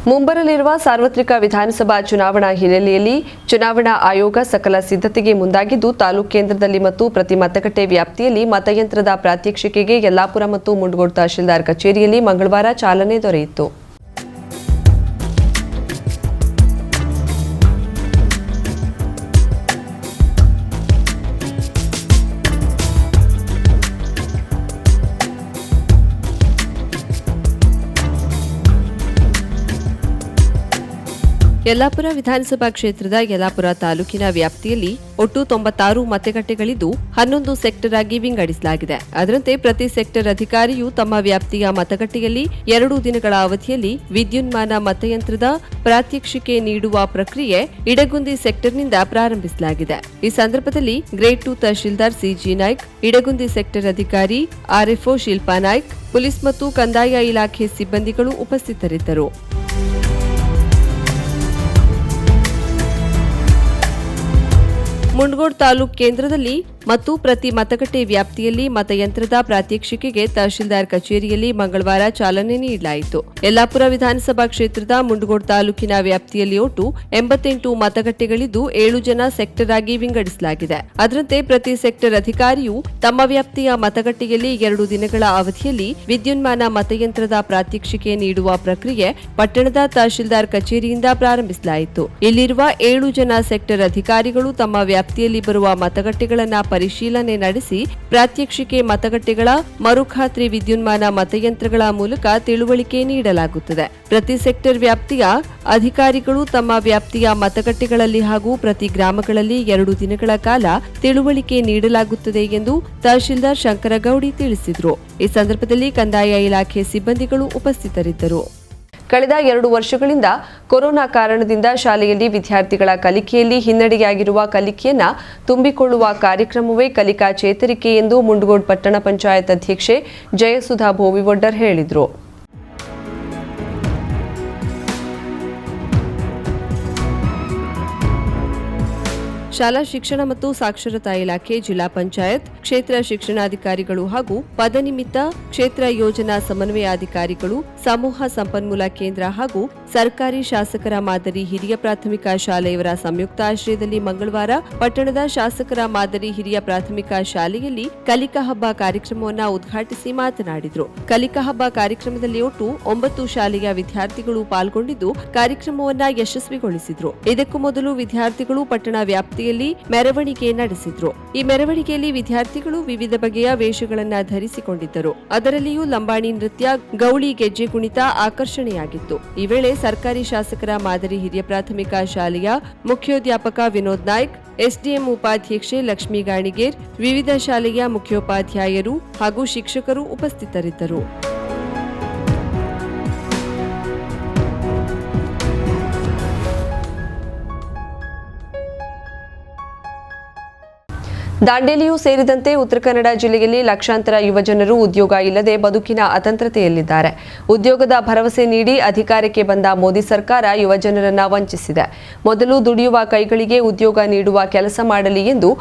ಮುಂಬರಲಿರುವ ಸಾರ್ವತ್ರಿಕ ವಿಧಾನಸಭಾ ಚುನಾವಣಾ ಹಿನ್ನೆಲೆಯಲ್ಲಿ ಚುನಾವಣಾ ಆಯೋಗ ಸಕಲ ಸಿದ್ಧತೆಗೆ ಮುಂದಾಗಿದ್ದು ತಾಲೂಕು ಕೇಂದ್ರದಲ್ಲಿ ಮತ್ತು ಪ್ರತಿ ಮತಗಟ್ಟೆ ವ್ಯಾಪ್ತಿಯಲ್ಲಿ ಮತಯಂತ್ರದ ಪ್ರಾತ್ಯಕ್ಷಿಕೆಗೆ ಯಲ್ಲಾಪುರ ಮತ್ತು ಮುಂಡಗೋಡು ತಹಶೀಲ್ದಾರ್ ಕಚೇರಿಯಲ್ಲಿ ಮಂಗಳವಾರ ಚಾಲನೆ ದೊರೆಯಿತು. ಯಲ್ಲಾಪುರ ವಿಧಾನಸಭಾ ಕ್ಷೇತ್ರದ ಯಲ್ಲಾಪುರ ತಾಲೂಕಿನ ವ್ಯಾಪ್ತಿಯಲ್ಲಿ ಒಟ್ಟು 96 ಮತಗಟ್ಟೆಗಳಿದ್ದು 11 ಸೆಕ್ಟರ್ ಆಗಿ ವಿಂಗಡಿಸಲಾಗಿದೆ. ಅದರಂತೆ ಪ್ರತಿ ಸೆಕ್ಟರ್ ಅಧಿಕಾರಿಯು ತಮ್ಮ ವ್ಯಾಪ್ತಿಯ ಮತಗಟ್ಟೆಯಲ್ಲಿ 2 ದಿನಗಳ ಅವಧಿಯಲ್ಲಿ ವಿದ್ಯುನ್ಮಾನ ಮತಯಂತ್ರದ ಪ್ರಾತ್ಯಕ್ಷಿಕೆ ನೀಡುವ ಪ್ರಕ್ರಿಯೆ ಇಡಗುಂದಿ ಸೆಕ್ಟರ್ನಿಂದ ಪ್ರಾರಂಭಿಸಲಾಗಿದೆ. ಈ ಸಂದರ್ಭದಲ್ಲಿ grade 2 tahsildar CG Naik, Idagundi sector ಅಧಿಕಾರಿ ಆರ್ಎಫ್ಒ ಶಿಲ್ಪಾ ನಾಯ್ಕ್, ಪೊಲೀಸ್ ಮತ್ತು ಕಂದಾಯ ಇಲಾಖೆ ಸಿಬ್ಬಂದಿಗಳು ಉಪಸ್ಥಿತರಿದ್ದರು. ಮುಂಡಗೋಡು ತಾಲೂಕು ಕೇಂದ್ರದಲ್ಲಿ ಮತ್ತು ಪ್ರತಿ ಮತಗಟ್ಟೆ ವ್ಯಾಪ್ತಿಯಲ್ಲಿ ಮತಯಂತ್ರದ ಪ್ರಾತ್ಯಕ್ಷಿಕೆಗೆ ತಹಶೀಲ್ದಾರ್ ಕಚೇರಿಯಲ್ಲಿ ಮಂಗಳವಾರ ಚಾಲನೆ ನೀಡಲಾಯಿತು. ಯಲ್ಲಾಪುರ ವಿಧಾನಸಭಾ ಕ್ಷೇತ್ರದ ಮುಂಡಗೋಡು ತಾಲೂಕಿನ ವ್ಯಾಪ್ತಿಯಲ್ಲಿ ಒಟ್ಟು 88 ಮತಗಟ್ಟೆಗಳಿದ್ದು 7 ಜನ ಸೆಕ್ಟರ್ ಆಗಿ ವಿಂಗಡಿಸಲಾಗಿದೆ. ಅದರಂತೆ ಪ್ರತಿ ಸೆಕ್ಟರ್ ಅಧಿಕಾರಿಯು ತಮ್ಮ ವ್ಯಾಪ್ತಿಯ ಮತಗಟ್ಟೆಯಲ್ಲಿ 2 ದಿನಗಳ ಅವಧಿಯಲ್ಲಿ ವಿದ್ಯುನ್ಮಾನ ಮತಯಂತ್ರದ ಪ್ರಾತ್ಯಕ್ಷಿಕೆ ನೀಡುವ ಪ್ರಕ್ರಿಯೆ ಪಟ್ಟಣದ ತಹಶೀಲ್ದಾರ್ ಕಚೇರಿಯಿಂದ ಪ್ರಾರಂಭಿಸಲಾಯಿತು. ಇಲ್ಲಿರುವ 7 ಜನ ಸೆಕ್ಟರ್ ಅಧಿಕಾರಿಗಳು ತಮ್ಮ ವ್ಯಾಪ್ತಿಯಲ್ಲಿ ಬರುವ ಮತಗಟ್ಟೆಗಳನ್ನು ಪರಿಶೀಲನೆ ನಡೆಸಿ ಪ್ರಾತ್ಯಕ್ಷಿಕೆ ಮತಗಟ್ಟೆಗಳ ಮರುಖಾತ್ರಿ ವಿದ್ಯುನ್ಮಾನ ಮತಯಂತ್ರಗಳ ಮೂಲಕ ತಿಳುವಳಿಕೆ ನೀಡಲಾಗುತ್ತದೆ. ಪ್ರತಿ ಸೆಕ್ಟರ್ ವ್ಯಾಪ್ತಿಯ ಅಧಿಕಾರಿಗಳು ತಮ್ಮ ವ್ಯಾಪ್ತಿಯ ಮತಗಟ್ಟೆಗಳಲ್ಲಿ ಹಾಗೂ ಪ್ರತಿ ಗ್ರಾಮಗಳಲ್ಲಿ 2 ದಿನಗಳ ಕಾಲ ತಿಳುವಳಿಕೆ ನೀಡಲಾಗುತ್ತದೆ ಎಂದು ತಹಶೀಲ್ದಾರ್ ಶಂಕರಗೌಡಿ ತಿಳಿಸಿದರು. ಈ ಸಂದರ್ಭದಲ್ಲಿ ಕಂದಾಯ ಇಲಾಖೆ ಸಿಬ್ಬಂದಿಗಳು ಉಪಸ್ಥಿತರಿದ್ದರು. ಕಳೆದ 2 ವರ್ಷಗಳಿಂದ ಕೊರೋನಾ ಕಾರಣದಿಂದ ಶಾಲೆಯಲ್ಲಿ ವಿದ್ಯಾರ್ಥಿಗಳ ಕಲಿಕೆಯಲ್ಲಿ ಹಿನ್ನಡೆಯಾಗಿರುವ ಕಲಿಕೆಯನ್ನು ತುಂಬಿಕೊಳ್ಳುವ ಕಾರ್ಯಕ್ರಮವೇ ಕಲಿಕಾ ಚೇತರಿಕೆ ಎಂದು ಮುಂಡಗೋಡು ಪಟ್ಟಣ ಪಂಚಾಯತ್ ಅಧ್ಯಕ್ಷೆ ಜಯಸುಧಾ ಬೋವಿವೊಡ್ಡರ್ ಹೇಳಿದರು. ಶಾಲಾ ಶಿಕ್ಷಣ ಮತ್ತು ಸಾಕ್ಷರತಾ ಇಲಾಖೆ, ಜಿಲ್ಲಾ ಪಂಚಾಯತ್, ಕ್ಷೇತ್ರ ಶಿಕ್ಷಣಾಧಿಕಾರಿಗಳು ಹಾಗೂ ಪದನಿಮಿತ್ತ ಕ್ಷೇತ್ರ ಯೋಜನಾ ಸಮನ್ವಯಾಧಿಕಾರಿಗಳು, ಸಮೂಹ ಸಂಪನ್ಮೂಲ ಕೇಂದ್ರ ಹಾಗೂ ಸರ್ಕಾರಿ ಶಾಸಕರ ಮಾದರಿ ಹಿರಿಯ ಪ್ರಾಥಮಿಕ ಶಾಲೆಯವರ ಸಂಯುಕ್ತ ಆಶ್ರಯದಲ್ಲಿ ಮಂಗಳವಾರ ಪಟ್ಟಣದ ಶಾಸಕರ ಮಾದರಿ ಹಿರಿಯ ಪ್ರಾಥಮಿಕ ಶಾಲೆಯಲ್ಲಿ ಕಲಿಕಾ ಹಬ್ಬ ಕಾರ್ಯಕ್ರಮವನ್ನು ಉದ್ಘಾಟಿಸಿ ಮಾತನಾಡಿದರು. ಕಲಿಕಾ ಹಬ್ಬ ಕಾರ್ಯಕ್ರಮದಲ್ಲಿ ಒಟ್ಟು 9 ಶಾಲೆಯ ವಿದ್ಯಾರ್ಥಿಗಳು ಪಾಲ್ಗೊಂಡಿದ್ದು ಕಾರ್ಯಕ್ರಮವನ್ನು ಯಶಸ್ವಿಗೊಳಿಸಿದರು. ಇದಕ್ಕೂ ಮೊದಲು ವಿದ್ಯಾರ್ಥಿಗಳು ಪಟ್ಟಣ ವ್ಯಾಪ್ತಿ ಮೆರವಣಿಗೆ ನಡೆಸಿದ್ರು. ಈ ಮೆರವಣಿಗೆಯಲ್ಲಿ ವಿದ್ಯಾರ್ಥಿಗಳು ವಿವಿಧ ಬಗೆಯ ವೇಷಗಳನ್ನು ಧರಿಸಿಕೊಂಡಿದ್ದರು. ಅದರಲ್ಲಿಯೂ ಲಂಬಾಣಿ ನೃತ್ಯ, ಗೌಳಿ ಗೆಜ್ಜೆ ಕುಣಿತ ಆಕರ್ಷಣೆಯಾಗಿತ್ತು. ಈ ವೇಳೆ ಸರ್ಕಾರಿ ಶಾಸಕರ ಮಾದರಿ ಹಿರಿಯ ಪ್ರಾಥಮಿಕ ಶಾಲೆಯ ಮುಖ್ಯೋಧ್ಯಾಪಕ ವಿನೋದ್ ನಾಯ್ಕ್, ಎಸ್ಡಿಎಂ ಉಪಾಧ್ಯಕ್ಷೆ ಲಕ್ಷ್ಮೀ ಗಾಣಿಗೇರ್, ವಿವಿಧ ಶಾಲೆಯ ಮುಖ್ಯೋಪಾಧ್ಯಾಯರು ಹಾಗೂ ಶಿಕ್ಷಕರು ಉಪಸ್ಥಿತರಿದ್ದರು. ದಾಂಡೇಲಿಯೂ ಸೇರಿದಂತೆ ಉತ್ತರ ಕನ್ನಡ ಜಿಲ್ಲೆಯಲ್ಲಿ ಲಕ್ಷಾಂತರ ಯುವಜನರು ಉದ್ಯೋಗ ಇಲ್ಲದೆ ಬದುಕಿನ ಅತಂತ್ರತೆಯಲ್ಲಿದ್ದಾರೆ. ಉದ್ಯೋಗದ ಭರವಸೆ ನೀಡಿ ಅಧಿಕಾರಕ್ಕೆ ಬಂದ ಮೋದಿ ಸರ್ಕಾರ ಯುವಜನರನ್ನ ವಂಚಿಸಿದೆ. ಮೊದಲು ದುಡಿಯುವ ಕೈಗಳಿಗೆ ಉದ್ಯೋಗ ನೀಡುವ ಕೆಲಸ ಮಾಡಲಿ ಎಂದು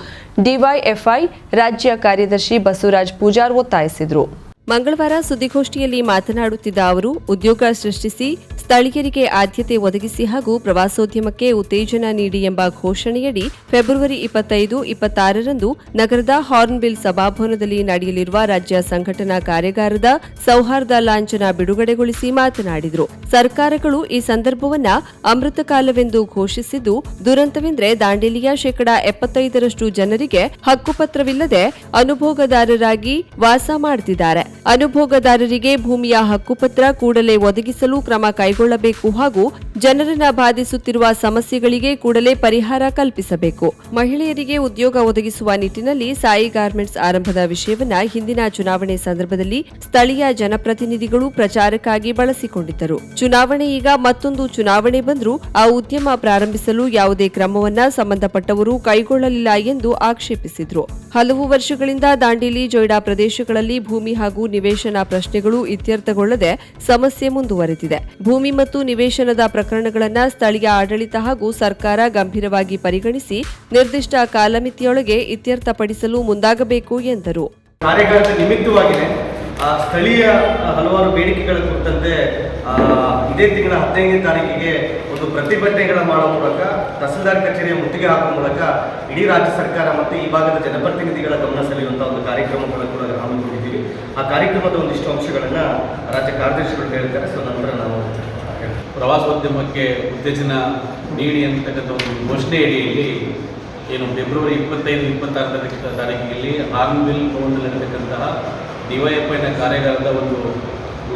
ಡಿವೈಎಫ್ಐ ರಾಜ್ಯ ಕಾರ್ಯದರ್ಶಿ ಬಸವರಾಜ್ ಪೂಜಾರ್ ಒತ್ತಾಯಿಸಿದರು. ಮಂಗಳವಾರ ಸುದ್ದಿಗೋಷ್ಠಿಯಲ್ಲಿ ಮಾತನಾಡುತ್ತಿದ್ದ ಅವರು, ಉದ್ಯೋಗ ಸೃಷ್ಟಿಸಿ ಸ್ಥಳೀಯರಿಗೆ ಆದ್ಯತೆ ಒದಗಿಸಿ ಹಾಗೂ ಪ್ರವಾಸೋದ್ಯಮಕ್ಕೆ ಉತ್ತೇಜನ ನೀಡಿ ಎಂಬ ಘೋಷಣೆಯಡಿ ಫೆಬ್ರವರಿ 25, 26ರಂದು ನಗರದ ಹಾರ್ನ್ಬಿಲ್ ಸಭಾಭವನದಲ್ಲಿ ನಡೆಯಲಿರುವ ರಾಜ್ಯ ಸಂಘಟನಾ ಕಾರ್ಯಾಗಾರದ ಸೌಹಾರ್ದ ಲಾಂಛನ ಬಿಡುಗಡೆಗೊಳಿಸಿ ಮಾತನಾಡಿದರು. ಸರ್ಕಾರಗಳು ಈ ಸಂದರ್ಭವನ್ನ ಅಮೃತ ಕಾಲವೆಂದು ಘೋಷಿಸಿದ್ದು, ದುರಂತವೆಂದರೆ ದಾಂಡೇಲಿಯ 75% ಜನರಿಗೆ ಹಕ್ಕುಪತ್ರವಿಲ್ಲದೆ ಅನುಭೋಗದಾರರಾಗಿ ವಾಸ ಮಾಡುತ್ತಿದ್ದಾರೆ. ಅನುಭೋಗದಾರರಿಗೆ ಭೂಮಿಯ ಹಕ್ಕುಪತ್ರ ಕೂಡಲೇ ಒದಗಿಸಲು ಕ್ರಮ ಕೈಗೊಳ್ಳಬೇಕು ಹಾಗೂ ಜನರನ್ನ ಬಾಧಿಸುತ್ತಿರುವ ಸಮಸ್ಯೆಗಳಿಗೆ ಕೂಡಲೇ ಪರಿಹಾರ ಕಲ್ಪಿಸಬೇಕು. ಮಹಿಳೆಯರಿಗೆ ಉದ್ಯೋಗ ಒದಗಿಸುವ ನಿಟ್ಟಿನಲ್ಲಿ ಸಾಯಿ ಗಾರ್ಮೆಂಟ್ಸ್ ಆರಂಭದ ವಿಷಯವನ್ನ ಹಿಂದಿನ ಚುನಾವಣೆ ಸಂದರ್ಭದಲ್ಲಿ ಸ್ಥಳೀಯ ಜನಪ್ರತಿನಿಧಿಗಳು ಪ್ರಚಾರಕ್ಕಾಗಿ ಬಳಸಿಕೊಂಡಿದ್ದರು. ಚುನಾವಣೆ ಈಗ ಮತ್ತೊಂದು ಚುನಾವಣೆ ಬಂದರೂ ಆ ಉದ್ಯಮ ಪ್ರಾರಂಭಿಸಲು ಯಾವುದೇ ಕ್ರಮವನ್ನ ಸಂಬಂಧಪಟ್ಟವರು ಕೈಗೊಳ್ಳಲಿಲ್ಲ ಎಂದು ಆಕ್ಷೇಪಿಸಿದರು. ಹಲವು ವರ್ಷಗಳಿಂದ ದಾಂಡೇಲಿ, ಜೊಯ್ಡಾ ಪ್ರದೇಶಗಳಲ್ಲಿ ಭೂಮಿ ಹಾಗೂ ನಿವೇಶನ ಪ್ರಶ್ನೆಗಳು ಇತ್ಯರ್ಥಗೊಳ್ಳದೆ ಸಮಸ್ಯೆ ಮುಂದುವರೆದಿದೆ. ಭೂಮಿ ಮತ್ತು ನಿವೇಶನದ ಪ್ರಕರಣಗಳನ್ನು ಸ್ಥಳೀಯ ಆಡಳಿತ ಹಾಗೂ ಸರ್ಕಾರ ಗಂಭೀರವಾಗಿ ಪರಿಗಣಿಸಿ ನಿರ್ದಿಷ್ಟ ಕಾಲಮಿತಿಯೊಳಗೆ ಇತ್ಯರ್ಥಪಡಿಸಲು ಮುಂದಾಗಬೇಕು ಎಂದರು. ಕಾರ್ಯಕಾರದ ನಿಮಿತ್ತವಾಗಿ ಸ್ಥಳೀಯ ಹಲವಾರು ಬೇಡಿಕೆಗಳ ಕುರಿತಂತೆ ಇದೇ ತಿಂಗಳ 15ನೇ ತಾರೀಕಿಗೆ ಒಂದು ಪ್ರತಿಭಟನೆಗಳ ಮಾಡುವ ಮೂಲಕ ತಹಸೀಲ್ದಾರ್ ಕಚೇರಿಯ ಮುತ್ತಿಗೆ ಹಾಕುವ ಮೂಲಕ ಇಡೀ ರಾಜ್ಯ ಸರ್ಕಾರ ಮತ್ತು ಈ ಭಾಗದ ಜನಪ್ರತಿನಿಧಿಗಳ ಗಮನ ಸೆಳೆಯುವಂಥ ಒಂದು ಕಾರ್ಯಕ್ರಮಗಳನ್ನು ಕೂಡ ಹಮ್ಮಿಕೊಂಡಿದ್ದೀವಿ. ಆ ಕಾರ್ಯಕ್ರಮದ ಒಂದಿಷ್ಟು ಅಂಶಗಳನ್ನು ರಾಜ್ಯ ಕಾರ್ಯದರ್ಶಿಗಳು ಹೇಳ್ತಾರೆ. ಸೊ ನಂತರ ನಾವು ಪ್ರವಾಸೋದ್ಯಮಕ್ಕೆ ಉತ್ತೇಜನ ನೀಡಿ ಅಂತಕ್ಕಂಥ ಒಂದು ಘೋಷಣೆ ಅಡಿಯಲ್ಲಿ ಏನು ಫೆಬ್ರವರಿ 25-26 ತಾರೀಕಿನಲ್ಲಿ ಹಾರ್ನ್ಬಿಲ್ ಭವನದಲ್ಲಿ ನಡೆತಕ್ಕಂತಹ ಡಿವೈಎಫ್ಐನ ಕಾರ್ಯಾಗಾರದ ಒಂದು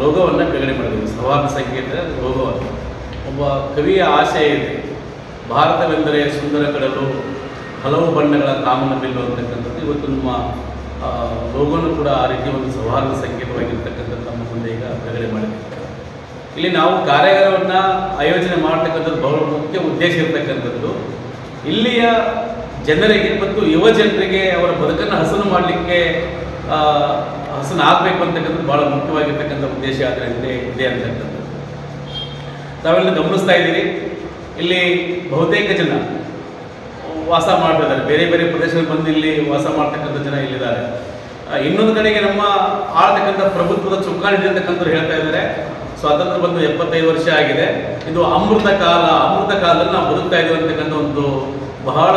ಲೋಗೋವನ್ನು ಬಿಡುಗಡೆ ಮಾಡಿದ್ದೀವಿ. ಸೌಹಾರ್ದ ಸಂಕೇತ ಲೋಗೋವನ್ನು. ಒಬ್ಬ ಕವಿಯ ಆಶಯ ಇದೆ, ಭಾರತವೆಂದರೆ ಸುಂದರ ಕಡಲು, ಹಲವು ಬಣ್ಣಗಳ ಕಾಮನ ಬಿಲ್ಲು ಅಂತಕ್ಕಂಥದ್ದು. ಇವತ್ತು ನಮ್ಮ ಲೋಗೋನು ಕೂಡ ಆ ರೀತಿ ಒಂದು ಸೌಹಾರ್ದ ಸಂಕೇತವಾಗಿರ್ತಕ್ಕಂಥದ್ದು ನಮ್ಮ ಮುಂದೆ ಈಗ ಬಿಡುಗಡೆ ಮಾಡಿದ್ದೀವಿ. ಇಲ್ಲಿ ನಾವು ಕಾರ್ಯಾಗಾರವನ್ನು ಆಯೋಜನೆ ಮಾಡತಕ್ಕಂಥದ್ದು ಬಹಳ ಮುಖ್ಯ ಉದ್ದೇಶ ಇರತಕ್ಕಂಥದ್ದು ಇಲ್ಲಿಯ ಜನರಿಗೆ ಮತ್ತು ಯುವ ಜನರಿಗೆ ಅವರ ಬದುಕನ್ನು ಹಸನು ಮಾಡಲಿಕ್ಕೆ ಹಸನು ಆಗಬೇಕು ಅಂತಕ್ಕಂಥದ್ದು ಭಾಳ ಮುಖ್ಯವಾಗಿರ್ತಕ್ಕಂಥ ಉದ್ದೇಶ ಅದರಿಂದ ಇದೆ ಅಂತಕ್ಕಂಥದ್ದು ತಾವೆಲ್ಲ ಗಮನಿಸ್ತಾ ಇದ್ದೀರಿ. ಇಲ್ಲಿ ಬಹುತೇಕ ಜನ ವಾಸ ಮಾಡ್ತಿದ್ದಾರೆ, ಬೇರೆ ಬೇರೆ ಪ್ರದೇಶದಲ್ಲಿ ಬಂದು ಇಲ್ಲಿ ವಾಸ ಮಾಡ್ತಕ್ಕಂಥ ಜನ ಇಲ್ಲಿದ್ದಾರೆ. ಇನ್ನೊಂದು ಕಡೆಗೆ ನಮ್ಮ ಆಳ್ತಕ್ಕಂಥ ಪ್ರಭುತ್ವದ ಚುಕ್ಕಾಣಿ ಅಂತಕ್ಕಂಥವ್ರು ಹೇಳ್ತಾ ಇದ್ದಾರೆ ಸ್ವಾತಂತ್ರ್ಯ ಬಂದು 75 ವರ್ಷ ಆಗಿದೆ, ಇದು ಅಮೃತ ಕಾಲದಲ್ಲಿ ನಾವು ಬದುಕ್ತಾ ಇದ್ದೀವಿ ಅಂತಕ್ಕಂಥ ಒಂದು ಬಹಳ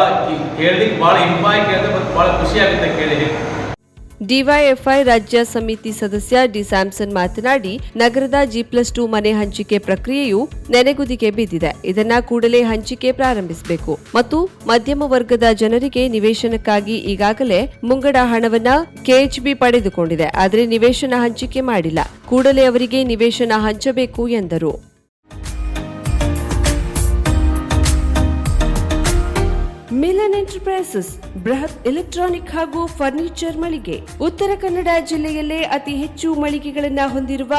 ಕೇಳಲಿಕ್ಕೆ ಭಾಳ ಇಂಪಾಗಿ ಕೇಳಿದ್ರೆ ಮತ್ತು ಭಾಳ ಖುಷಿಯಾಗುತ್ತೆ ಕೇಳಿ. ಡಿವೈಎಫ್ಐ ರಾಜ್ಯ ಸಮಿತಿ ಸದಸ್ಯ ಡಿ ಸ್ಯಾಮ್ಸನ್ ಮಾತನಾಡಿ, ನಗರದ G+2 ಮನೆ ಹಂಚಿಕೆ ಪ್ರಕ್ರಿಯೆಯು ನೆನೆಗುದಿಗೆ ಬಿದ್ದಿದೆ. ಇದನ್ನ ಕೂಡಲೇ ಹಂಚಿಕೆ ಪ್ರಾರಂಭಿಸಬೇಕು ಮತ್ತು ಮಧ್ಯಮ ವರ್ಗದ ಜನರಿಗೆ ನಿವೇಶನಕ್ಕಾಗಿ ಈಗಾಗಲೇ ಮುಂಗಡ ಹಣವನ್ನ ಕೆಎಚ್ಬಿ ಪಡೆದುಕೊಂಡಿದೆ. ಆದರೆ ನಿವೇಶನ ಹಂಚಿಕೆ ಮಾಡಿಲ್ಲ. ಕೂಡಲೇ ಅವರಿಗೆ ನಿವೇಶನ ಹಂಚಬೇಕು ಎಂದರು. ಮಿಲನ್ ಎಂಟರ್ಪ್ರೈಸಸ್ ಬೃಹತ್ ಎಲೆಕ್ಟ್ರಾನಿಕ್ ಹಾಗೂ ಫರ್ನಿಚರ್ ಮಳಿಗೆ. ಉತ್ತರ ಕನ್ನಡ ಜಿಲ್ಲೆಯಲ್ಲೇ ಅತಿ ಹೆಚ್ಚು ಮಳಿಗೆಗಳನ್ನು ಹೊಂದಿರುವ,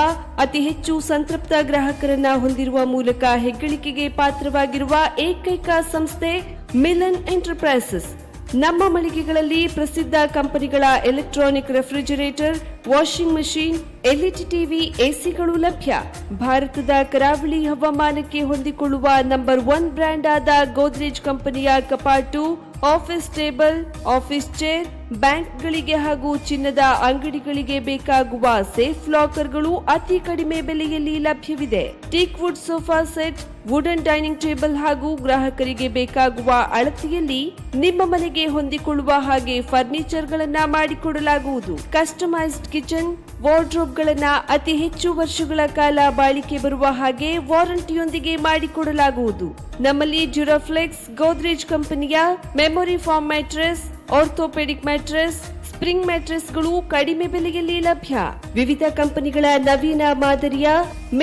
ಅತಿ ಹೆಚ್ಚು ಸಂತೃಪ್ತ ಗ್ರಾಹಕರನ್ನ ಹೊಂದಿರುವ ಮೂಲಕ ಹೆಗ್ಗಳಿಕೆಗೆ ಪಾತ್ರವಾಗಿರುವ ಏಕೈಕ ಸಂಸ್ಥೆ ಮಿಲನ್ ಎಂಟರ್ಪ್ರೈಸಸ್. ನಮ್ಮ ಮಳಿಗೆಗಳಲ್ಲಿ ಪ್ರಸಿದ್ಧ ಕಂಪನಿಗಳ electronic refrigerator, washing machine, LED TV, ಎಸಿಗಳು ಲಭ್ಯ. ಭಾರತದ ಕರಾವಳಿ ಹವಾಮಾನಕ್ಕೆ ಹೊಂದಿಕೊಳ್ಳುವ ನಂಬರ್ 1 ಬ್ರ್ಯಾಂಡ್ ಆದ ಗೋದ್ರೇಜ್ ಕಂಪನಿಯ ಕಪಾಟು, ಆಫೀಸ್ ಟೇಬಲ್, ಆಫೀಸ್ ಚೇರ್, ಬ್ಯಾಂಕ್ಗಳಿಗೆ ಹಾಗೂ ಚಿನ್ನದ ಅಂಗಡಿಗಳಿಗೆ ಬೇಕಾಗುವ ಸೇಫ್ ಲಾಕರ್ಗಳು ಅತಿ ಕಡಿಮೆ ಬೆಲೆಯಲ್ಲಿ ಲಭ್ಯವಿದೆ. Teak wood sofa set, wooden dining table ಹಾಗೂ ಗ್ರಾಹಕರಿಗೆ ಬೇಕಾಗುವ ಅಳತೆಯಲ್ಲಿ ನಿಮ್ಮ ಮನೆಗೆ ಹೊಂದಿಕೊಳ್ಳುವ ಹಾಗೆ ಫರ್ನಿಚರ್ಗಳನ್ನ ಮಾಡಿಕೊಡಲಾಗುವುದು. ಕಸ್ಟಮೈಸ್ಡ್ ಕಿಚನ್, ವಾರ್ಡ್ರೋಬ್ಗಳನ್ನ ಅತಿ ಹೆಚ್ಚು ವರ್ಷಗಳ ಕಾಲ ಬಾಳಿಕೆ ಬರುವ ಹಾಗೆ ವಾರಂಟಿಯೊಂದಿಗೆ ಮಾಡಿಕೊಡಲಾಗುವುದು. ನಮ್ಮಲ್ಲಿ ಡ್ಯೂರಾಫ್ಲೆಕ್ಸ್, ಗೋದ್ರೇಜ್ ಕಂಪನಿಯ memory foam mattress, orthopaedic mattress, spring ಮ್ಯಾಟ್ರೆಸ್ಗಳು ಕಡಿಮೆ ಬೆಲೆಯಲ್ಲಿ ಲಭ್ಯ. ವಿವಿಧ ಕಂಪನಿಗಳ ನವೀನ ಮಾದರಿಯ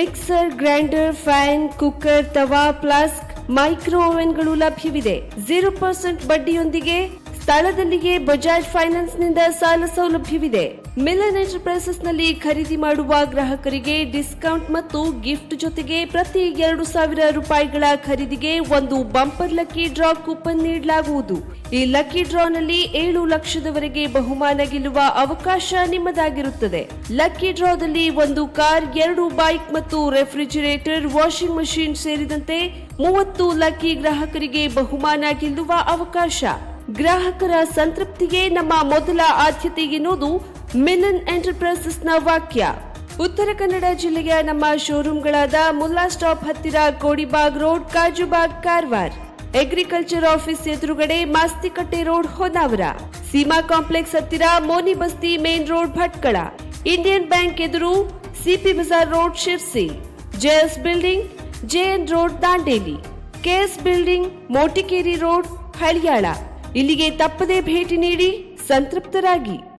mixer, grinder, fan, cooker, tawa, flask, micro ಓವೆನ್ಗಳು ಲಭ್ಯವಿದೆ. 0% ಬಡ್ಡಿಯೊಂದಿಗೆ ಸ್ಥಳದಲ್ಲಿಯೇ ಬಜಾಜ್ ಫೈನಾನ್ಸ್ ನಿಂದ ಸಾಲ ಸೌಲಭ್ಯವಿದೆ. ಮಿಲನ್ ಎಂಟರ್ಪ್ರೈಸಸ್ ನಲ್ಲಿ ಖರೀದಿ ಮಾಡುವ ಗ್ರಾಹಕರಿಗೆ ಡಿಸ್ಕೌಂಟ್ ಮತ್ತು ಗಿಫ್ಟ್ ಜೊತೆಗೆ ಪ್ರತಿ 2,000 ರೂಪಾಯಿಗಳ ಖರೀದಿಗೆ ಒಂದು ಬಂಪರ್ ಲಕ್ಕಿ ಡ್ರಾ ಕೂಪನ್ ನೀಡಲಾಗುವುದು. ಈ ಲಕ್ಕಿ ಡ್ರಾನಲ್ಲಿ 7 ಲಕ್ಷದವರೆಗೆ ಬಹುಮಾನ ಗೆಲ್ಲುವ ಅವಕಾಶ ನಿಮ್ಮದಾಗಿರುತ್ತದೆ. ಲಕ್ಕಿ ಡ್ರಾದಲ್ಲಿ 1 ಕಾರ್, 2 ಬೈಕ್ ಮತ್ತು ರೆಫ್ರಿಜರೇಟರ್, ವಾಷಿಂಗ್ ಮಷೀನ್ ಸೇರಿದಂತೆ 30 ಲಕ್ಕಿ ಗ್ರಾಹಕರಿಗೆ ಬಹುಮಾನ ಗೆಲ್ಲುವ ಅವಕಾಶ. ಗ್ರಾಹಕರ ಸಂತೃಪ್ತಿಗೆ ನಮ್ಮ ಮೊದಲ ಆದ್ಯತೆ ಎನ್ನುವುದು ಮಿಲನ್ ಎಂಟರ್ಪ್ರೈಸಸ್ನ ವಾಕ್ಯ. ಉತ್ತರ ಕನ್ನಡ ಜಿಲ್ಲೆಯ ನಮ್ಮ ಶೋರೂಮ್ಗಳಾದ ಮುಲ್ಲಾ ಸ್ಟಾಪ್ ಹತ್ತಿರ Kodibag road, Kajubag, Karwar, agriculture office ಎದುರುಗಡೆ ಮಾಸ್ತಿಕಟ್ಟೆ ರೋಡ್, ಹೊನ್ನಾವರ, ಸೀಮಾ ಕಾಂಪ್ಲೆಕ್ಸ್ ಹತ್ತಿರ Moni Basti main road, Bhatkal, Indian Bank ಎದುರು CP Bazaar road, Sirsi, JS building, JN road, Dandeli, KS building, Motikeri road, Haliyal. ಇಲ್ಲಿಗೆ ತಪ್ಪದೇ ಭೇಟಿ ನೀಡಿ ಸಂತೃಪ್ತರಾಗಿ.